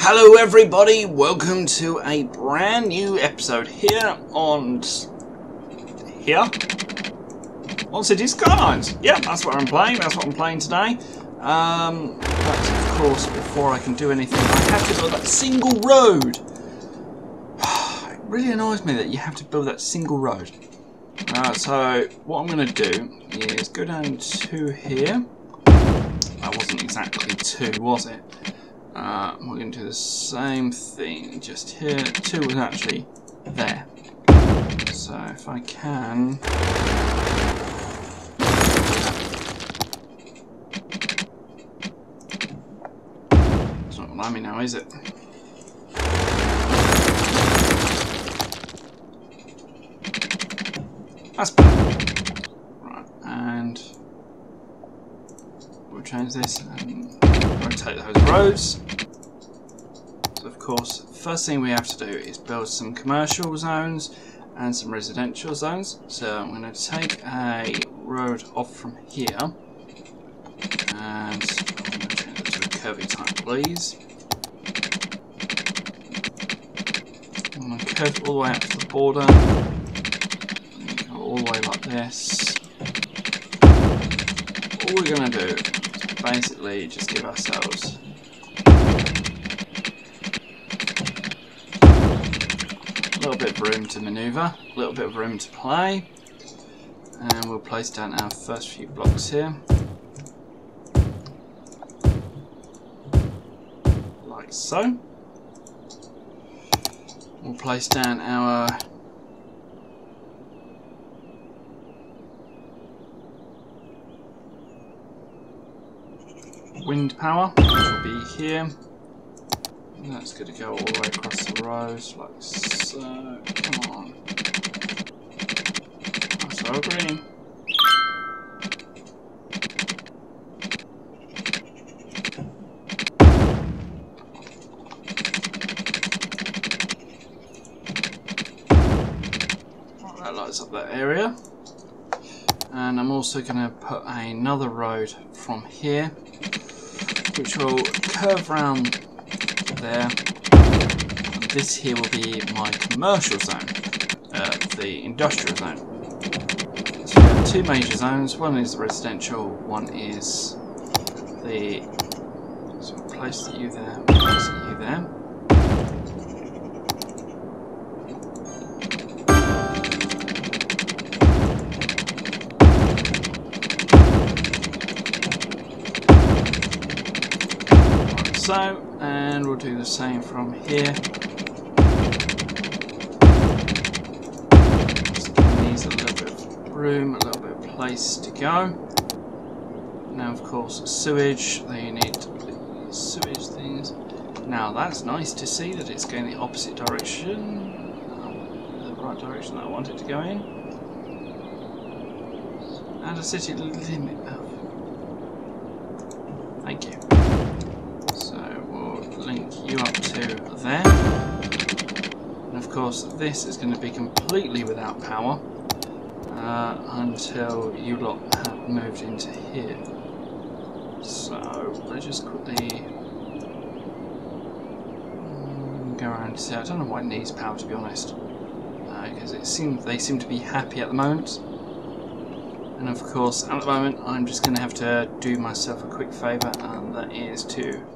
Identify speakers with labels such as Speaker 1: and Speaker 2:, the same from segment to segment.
Speaker 1: Hello everybody, welcome to a brand new episode here on City Skylines. Yeah, that's what I'm playing, today. But of course, before I can do anything, I have to build that single road. It really annoys me that you have to build that single road. So what I'm going to do is go down to here. That wasn't exactly 2, was it? We're going to do the same thing just here. 2 was actually there. So if I can... It's not allowing me now, is it? That's better. Right, and we'll change this and rotate those roads. So of course, first thing we have to do is build some commercial zones and some residential zones. So I'm going to take a road off from here and I'm going to change it to a curvy type, please. I'm going to curve it all the way up to the border. Go all the way like this. All we're going to do is basically just give ourselves a little bit of room to manoeuvre, a little bit of room to play, and we'll place down our first few blocks here, like so. We'll place down our wind power, which will be here. And that's going to go all the way across the rows, like so. Come on. That's all green. Right, that lights up that area. And I'm also going to put another road from here, which will curve round there. And this here will be my commercial zone, the industrial zone. So we have 2 major zones. One is the residential, one is the. So we'll place you there, place you there. Like so. And we'll do the same from here. Just giving these a little bit of room, a little bit of place to go. Now, of course, sewage. They need sewage things. Now, that's nice to see that it's going the opposite direction, the right direction that I want it to go in. Add a city limit. Thank you. Link you up to there, and of course this is going to be completely without power until you lot have moved into here. So let's just quickly go around to see. I don't know why it needs power, to be honest, because they seem to be happy at the moment. And of course at the moment I'm just going to have to do myself a quick favour, and that is to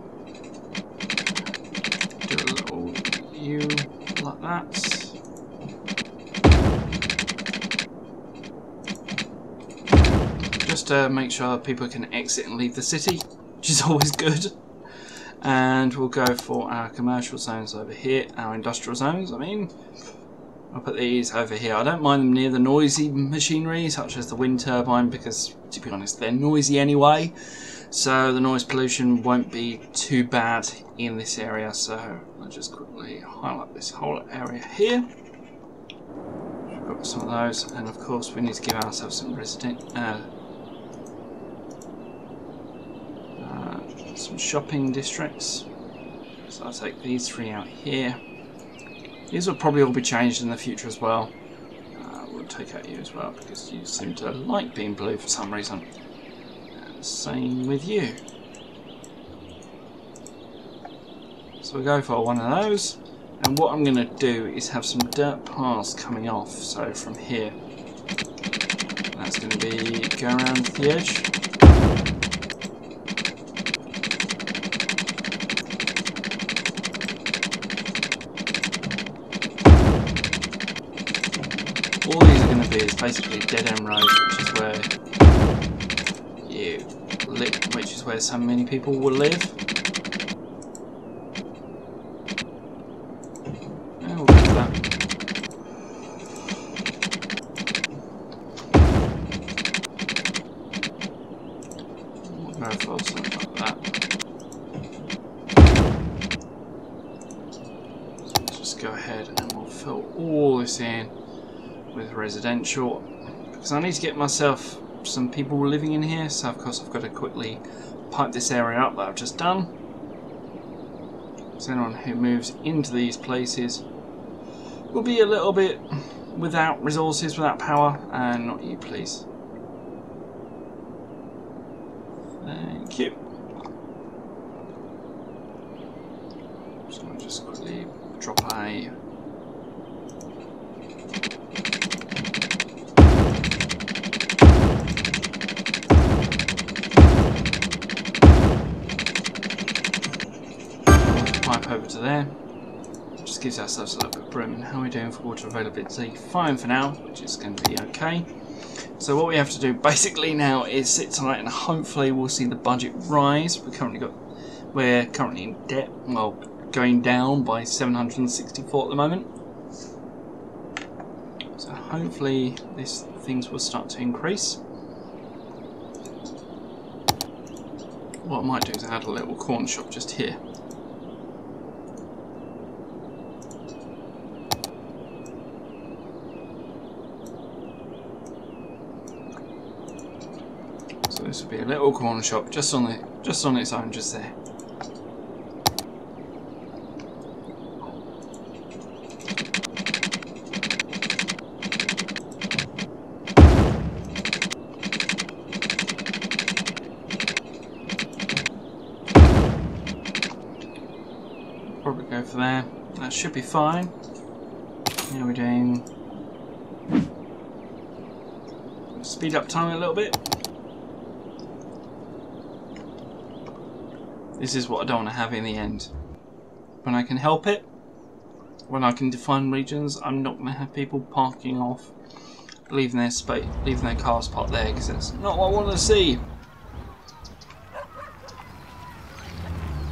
Speaker 1: do a little U like that. Just to make sure people can exit and leave the city, which is always good. And we'll go for our commercial zones over here, our industrial zones, I mean. I'll put these over here. I don't mind them near the noisy machinery, such as the wind turbine, because, to be honest, they're noisy anyway. So the noise pollution won't be too bad in this area. So I'll just quickly highlight this whole area here. We've got some of those, and of course we need to give ourselves some some shopping districts. So I'll take these 3 out here. These will probably all be changed in the future as well. We'll take out you as well, because you seem to like being blue for some reason. Same with you. So we go for one of those, and what I'm going to do is have some dirt paths coming off. So from here, that's going to be go around the edge. All these are going to be is basically dead end roads, which is where so many people will live. Yeah, we'll go for that. We'll go for something like that. So let's just go ahead and we'll fill all this in with residential, because I need to get myself some people living in here, so of course I've got to quickly pipe this area up that I've just done. So anyone who moves into these places will be a little bit without resources, without power, and not you, please. Thank you. So I'll just quickly drop a pipe over to there. Just gives ourselves a little bit of room. And how are we doing for water availability? Fine for now, which is going to be okay. So what we have to do basically now is sit tight, and hopefully we'll see the budget rise. We're currently in debt, well, going down by 764 at the moment. So hopefully things will start to increase. What I might do is add a little corner shop just here. So this would be a little corner shop just on its own, just there. Probably go for there. That should be fine. Now we're doing speed up time a little bit. This is what I don't want to have in the end. When I can help it, when I can define regions, I'm not going to have people parking off, leaving their cars parked there, because that's not what I want to see.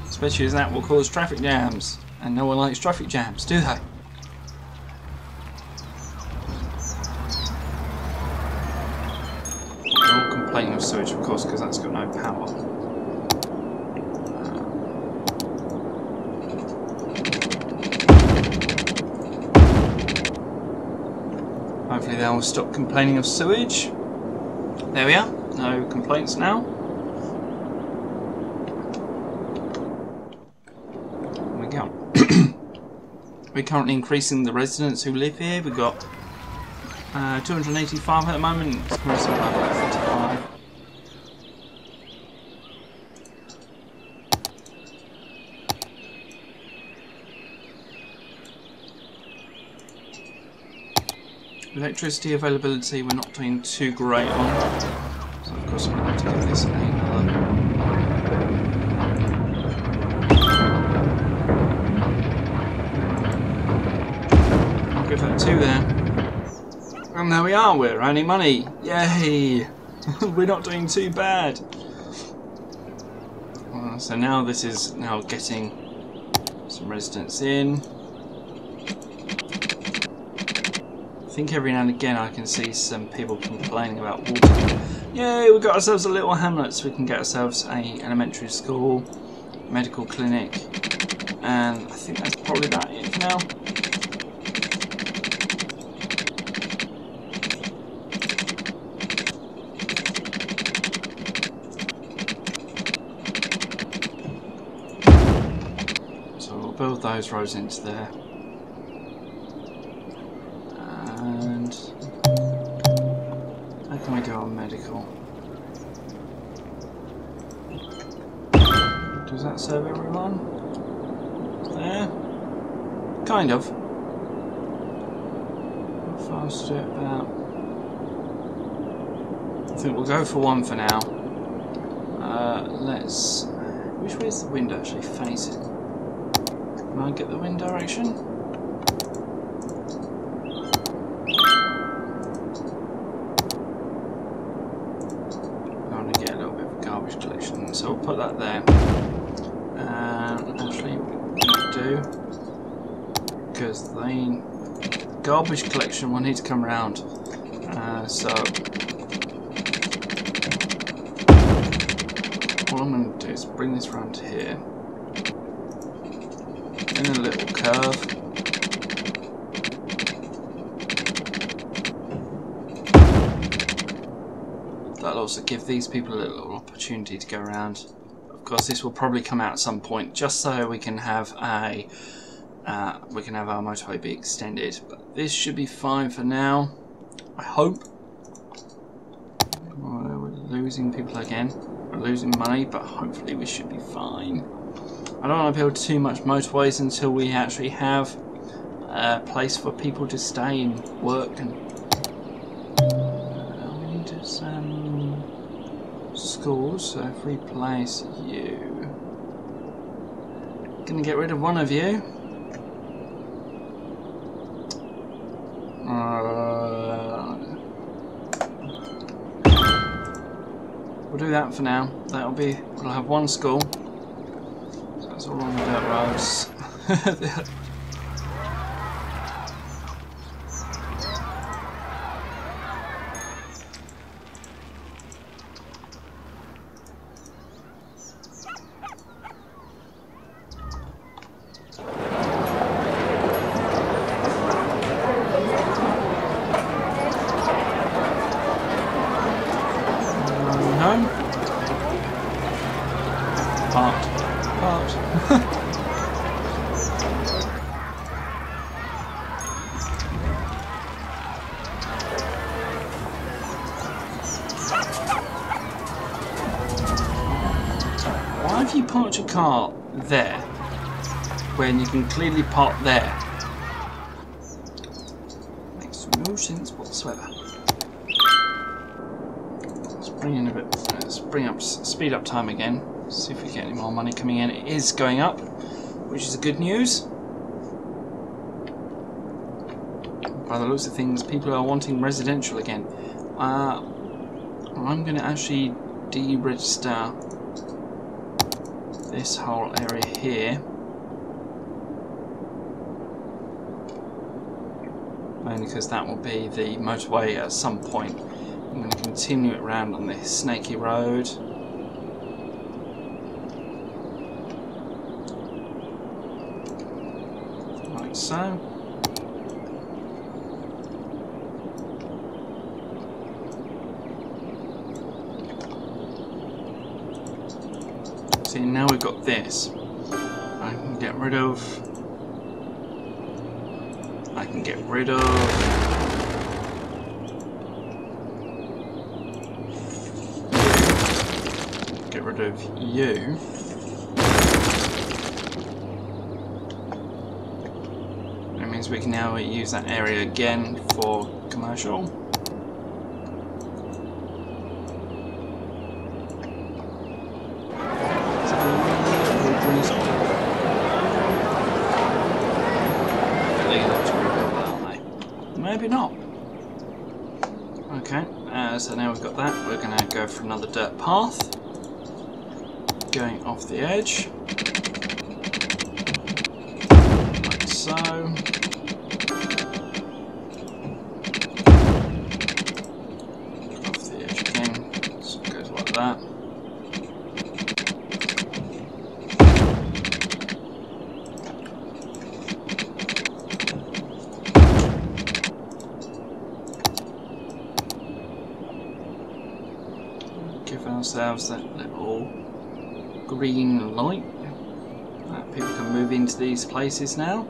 Speaker 1: Especially as that will cause traffic jams, and no one likes traffic jams, do they? They're all complaining of sewage, of course, because that's got no power. Hopefully they will stop complaining of sewage. There we are, no complaints now. There we go. We're currently increasing the residents who live here. We've got 285 at the moment. It's increasing by about 55. Electricity availability we're not doing too great on, so of course we're going to have to give this another. I'll give that 2 there. And there we are, we're earning money. Yay! We're not doing too bad. So now this is now getting some residents in. I think every now and again I can see some people complaining about water. Yay, we've got ourselves a little hamlet, so we can get ourselves a elementary school, medical clinic, and I think that's probably about it for now. So we'll build those roads into there. How can we do our medical? Does that serve everyone? Kind of. How fast do it about? I think we'll go for one for now. Let's... Which way is the wind actually facing? Can I get the wind direction? I want to get a little bit of garbage collection, so we'll put that there. And actually, what we're going to do, because the garbage collection will need to come around. So what I'm going to do is bring this round to here in a little curve. That'll also give these people a little opportunity to go around. Of course, this will probably come out at some point, just so we can have a our motorway be extended. But this should be fine for now, I hope. We're losing people again. We're losing money, but hopefully we should be fine. I don't want to build too much motorways until we actually have a place for people to stay and work. And we need some schools, so if we place you, gonna get rid of one of you. We'll do that for now. That'll be. We'll have one school. So that's all on the dirt roads. Why have you parked your car there when you can clearly park there? Makes no sense whatsoever. Let's bring in a bit. Let's speed up time again. See if we get any more money coming in. It is going up, which is good news. By the looks of things, people are wanting residential again. I'm going to actually deregister this whole area here, mainly because that will be the motorway at some point. I'm going to continue it round on this snaky road. Like so. See, now we've got this. I can get rid of. Get rid of you. That means we can now use that area again for commercial. Maybe not. Okay, so now we've got that, we're going to go for another dirt path. Going off the edge. Like so. Off the edge again. So it goes like that. Give ourselves that little green light that people can move into these places now.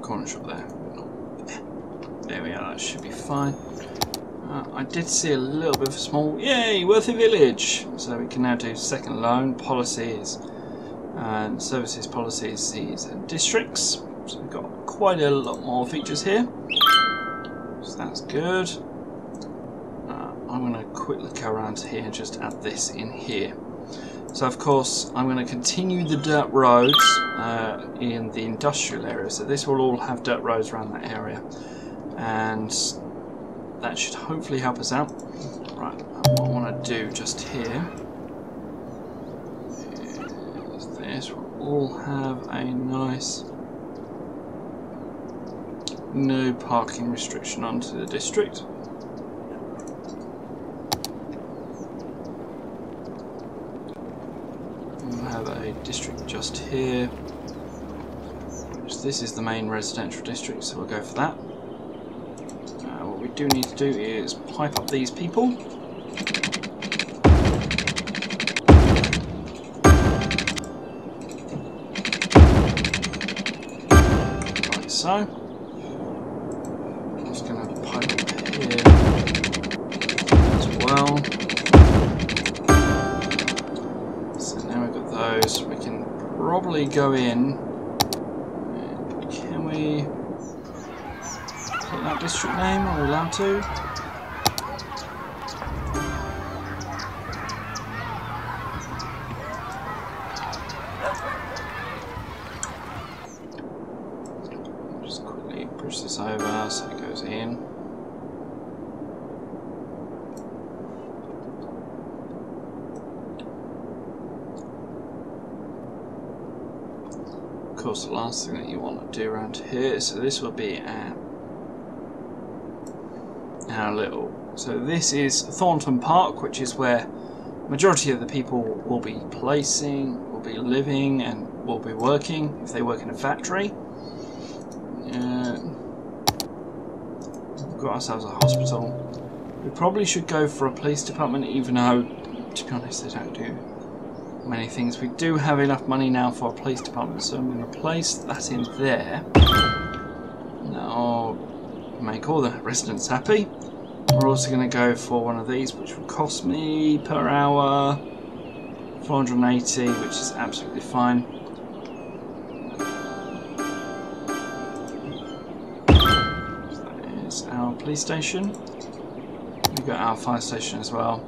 Speaker 1: corner shop there. There we are, that should be fine. I did see a little bit of a small, yay, Worthy Village! So we can now do second loan policies and services policies and districts. So we've got quite a lot more features here. So that's good. I'm going to quickly go around here and just add this in here. So of course I'm going to continue the dirt roads in the industrial area. So this will all have dirt roads around that area. And that should hopefully help us out. Right, what I want to do just here is this. We'll all have a nice no parking restriction onto the district. We'll have a district just here. This is the main residential district, so we'll go for that. What we do need to do is pipe up these people. Like so. I'm just going to pipe up here as well. So now we've got those. We can probably go in. Can we put that district name? Are we allowed to? Just quickly push this over so it goes in. Of course, the last thing that you want to do around here, so this will be our little, so this is Thornton Park, which is where majority of the people will be will be living and will be working if they work in a factory. We've got ourselves a hospital. We probably should go for a police department, even though, to be honest, they don't do many things. We do have enough money now for a police department, so I'm going to place that in there. Now, make all the residents happy. We're also going to go for one of these, which will cost me per hour 480, which is absolutely fine. So that is our police station. We've got our fire station as well.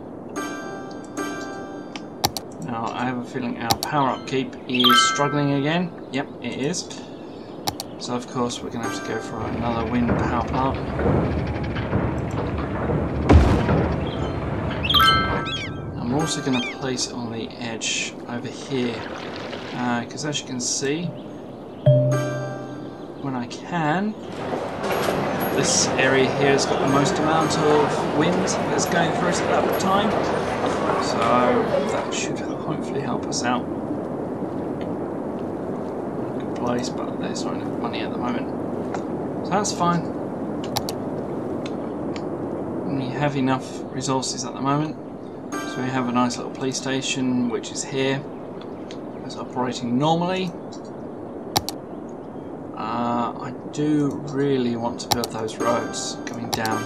Speaker 1: Now, I have a feeling our power upkeep is struggling again. Yep, it is. So, of course, we're going to have to go for another wind power plant. I'm also going to place it on the edge over here. Because as you can see, when I can, this area here has got the most amount of wind that's going through it at that time. So that should hopefully help us out. Good place, but there's not enough money at the moment. So that's fine. We have enough resources at the moment. So we have a nice little police station, which is here. It's operating normally. I do really want to build those roads coming down.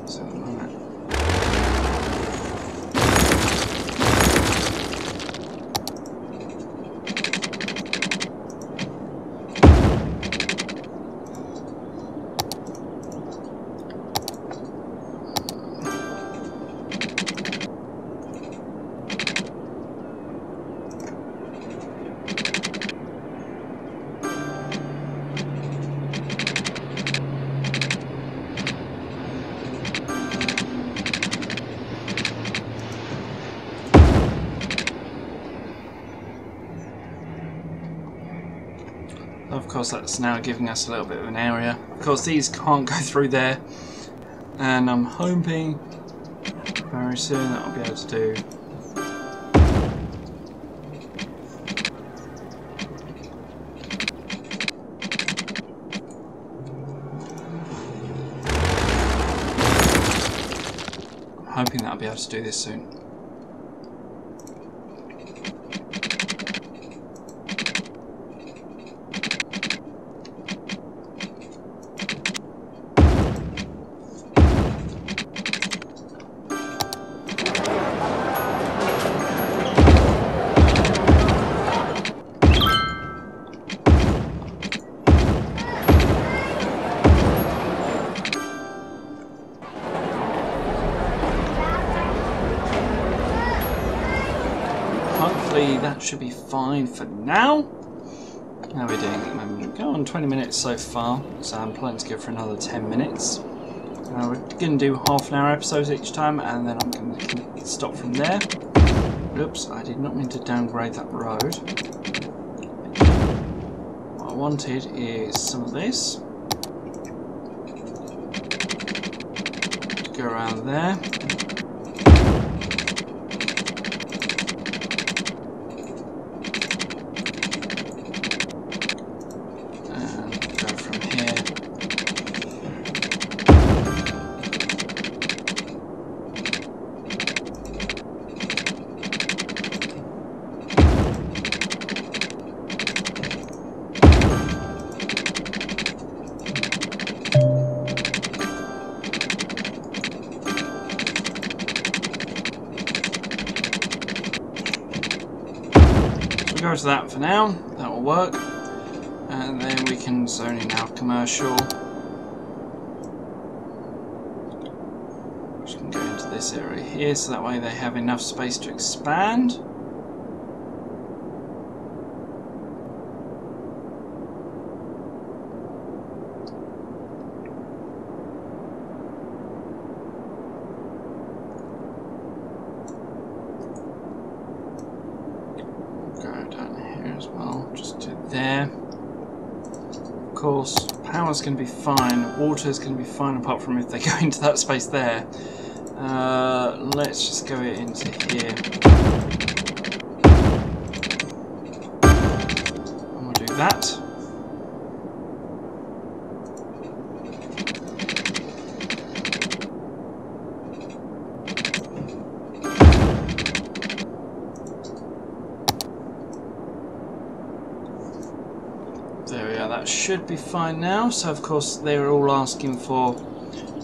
Speaker 1: So at the moment. Of course, that's now giving us a little bit of an area. Of course, these can't go through there, and I'm hoping very soon that I'll be able to do. I'm hoping that I'll be able to do this soon. hopefully that should be fine for now. How are we doing at the moment? Go on 20 minutes so far, so I'm planning to go for another 10 minutes. We're going to do half-an-hour episodes each time, and then I'm going to stop from there. Oops, I did not mean to downgrade that road. What I wanted is some of this to go around there. Go to that for now, that will work, and then we can zone in our commercial. We can go into this area here, so that way they have enough space to expand. Of course, power's going to be fine, water's going to be fine apart from if they go into that space there. Let's just go into here. And we'll do that. That should be fine now. So of course they're all asking for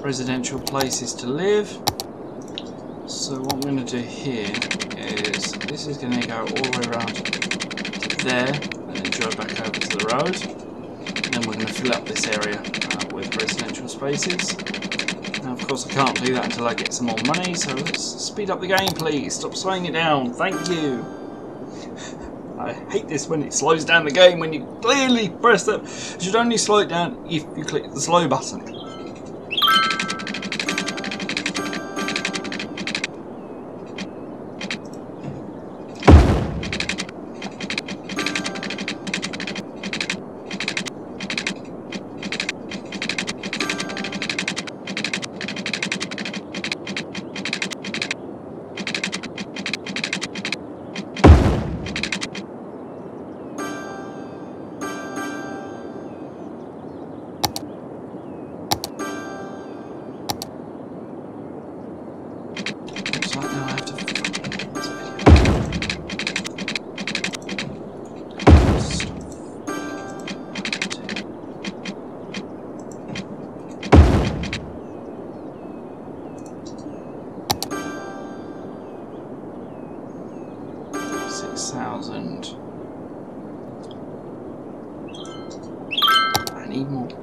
Speaker 1: residential places to live. So what I'm going to do here is this is going to go all the way around to there and then drive back over to the road. And then we're going to fill up this area with residential spaces. Now of course I can't do that until I get some more money, so let's speed up the game please. Stop slowing it down, thank you. I hate this when it slows down the game when you clearly press that. You should only slow it down if you click the slow button.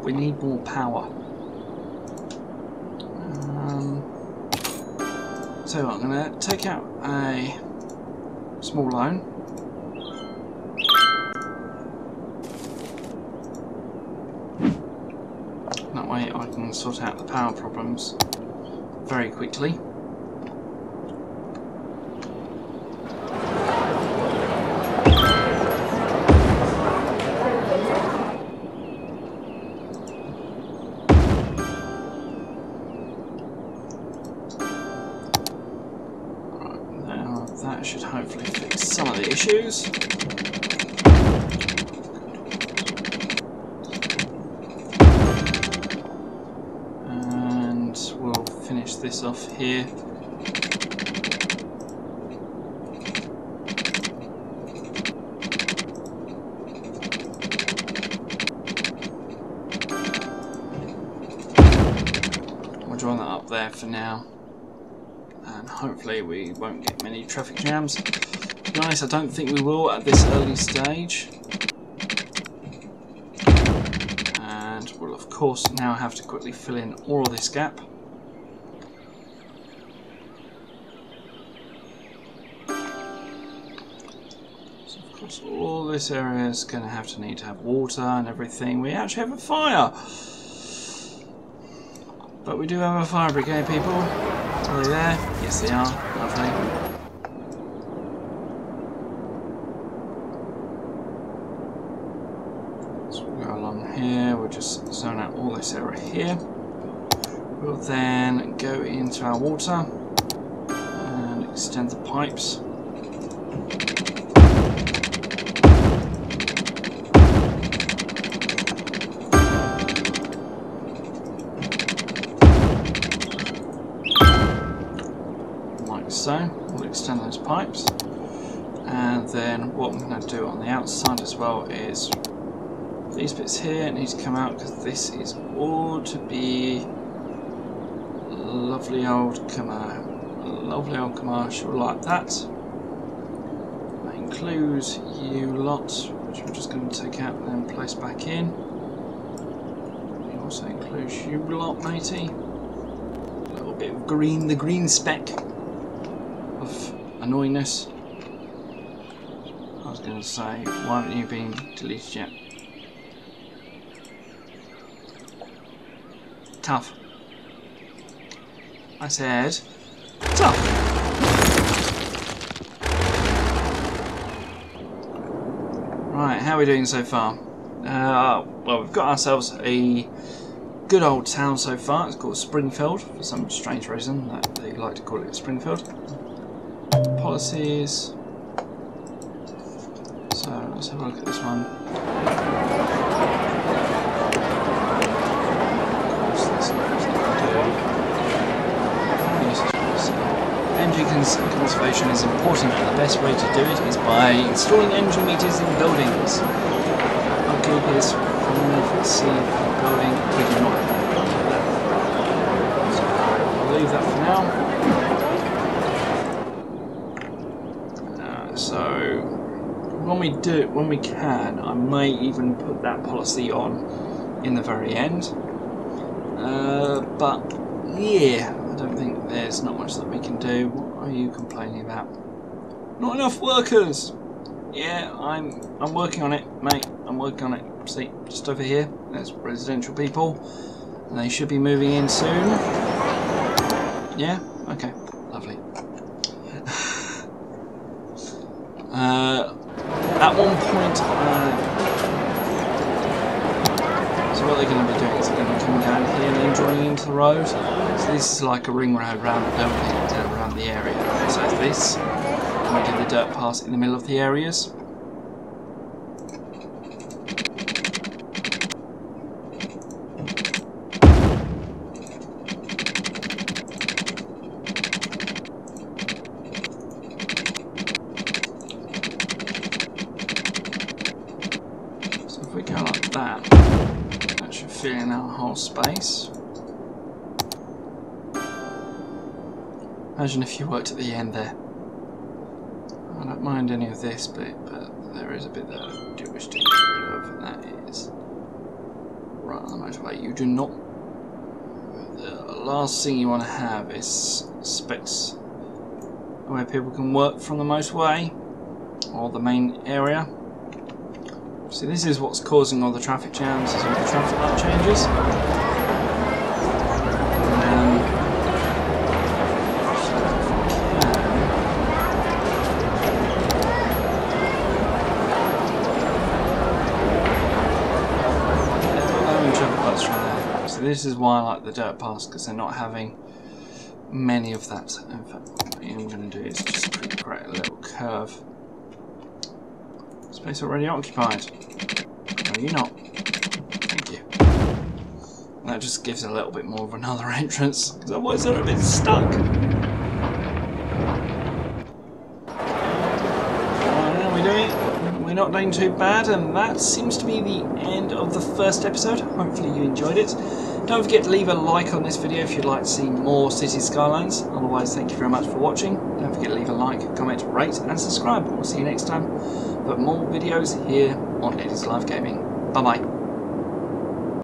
Speaker 1: We need more power. So I'm going to take out a small loan. That way I can sort out the power problems very quickly. That should hopefully fix some of the issues. And we'll finish this off here. We'll join that up there for now. And hopefully we won't get many traffic jams. To be honest, I don't think we will at this early stage. And we'll of course now have to quickly fill in all of this gap. course, all this area is going to need to have water and everything. We actually have a fire. But we do have a fire brigade, people. Are they there? Yes, they are. Lovely. So we'll go along here. We'll just zone out all this area here. We'll then go into our water and extend the pipes. So we'll extend those pipes, and then what I'm going to do on the outside as well is these bits here need to come out, because this is all to be lovely old commercial like that. That includes you lot, which we're just going to take out and then place back in. It also includes you lot, matey. A little bit of green, the green speck of annoyingness. I was going to say, why haven't you been deleted yet? Tough. I said, tough. Right, how are we doing so far? Well, we've got ourselves a good old town so far. It's called Springfield, for some strange reason that they like to call it Springfield. Policies. So let's have a look at this one. Energy conservation is important, and the best way to do it is by installing energy meters in buildings. Okay, here's let's see the building. We do not. So I'll leave that for now. So when we can, I may even put that policy on in the very end. But yeah, I don't think there's not much that we can do. What are you complaining about? Not enough workers. Yeah, I'm working on it, mate. I'm working on it. See, just over here, there's residential people, and they should be moving in soon. Yeah. Okay. Lovely. At one point, so what they're going to be doing is they're going to be coming down here and then joining into the road. So this is like a ring road around the building, around the area. So this, and we do the dirt pass in the middle of the areas. If we go like that, that should fill in our whole space. Imagine if you worked at the end there. I don't mind any of this bit, but there is a bit that I do wish to get rid of, and that is right on the motorway. You do not. The last thing you want to have is specs where people can work from the motorway or the main area. See, this is what's causing all the traffic jams, is all the traffic light changes. So this is why I like the dirt pass, because they're not having many of that. In fact, what I'm going to do is just create a little curve. Space already occupied. No, you're not. Thank you. That just gives a little bit more of another entrance, because otherwise they're a bit stuck. How are we doing? We're not doing too bad, and that seems to be the end of the first episode. Hopefully you enjoyed it. Don't forget to leave a like on this video if you'd like to see more City Skylines. Otherwise, thank you very much for watching. Don't forget to leave a like, comment, rate and subscribe. We'll see you next time for more videos here on Eddie's Live Gaming. Bye bye.